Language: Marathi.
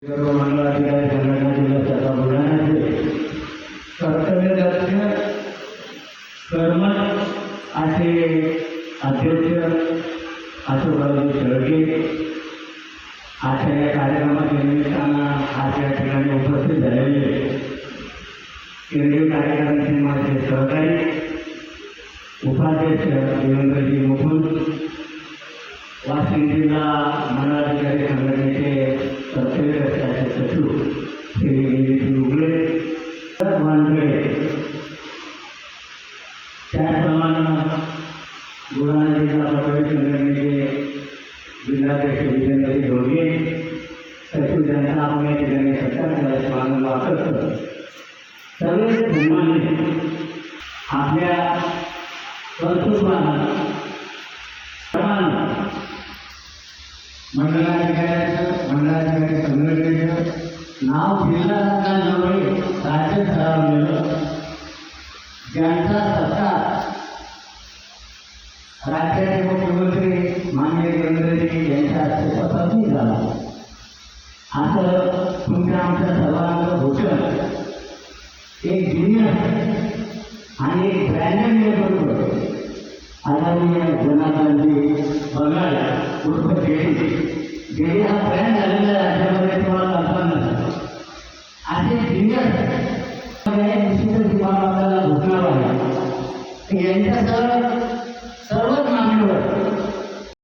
सर्व मंडळाधिकारी संघटना जिल्ह्याच्या बुलढाण्याचे कर्तव्यदक्ष कर्मठ असे अध्यक्ष अशोकराव शेळके आजच्या या कार्यक्रमाच्या निमित्तानं आज या ठिकाणी उपस्थित झालेले केंद्रीय कार्यकारिणीचे माझे सहकारी उपाध्यक्ष देवेंद्रजी मुकुंद, वाशिम जिल्हा मंडळाधिकारी संघटनेचे कर्तव्यदक्ष सचिव श्री नितीन उगले मांडवे, त्याचप्रमाणे बुलढाणा जिल्हा प्रभारी संघटनेचे जिल्हाध्यक्ष विजेंद्रजी ढोगे, सचिव जनता आपल्या ठिकाणी सत्कार करायचे मानून वापरत सर्व धर्माने आपल्या कर्तृत्वानं मंडळाधिकारी संघटनेचं नाव जिल्हाधिकाऱ्यांजवळ राज्य स्तरावर ज्यांचा सत्कार राज्याचे मुख्यमंत्री माननीय देवेंद्रजी यांच्या हस्ते स्वतःही झाला, असं तुमच्या आमच्या सर्वांचं घोषण एक जिनियस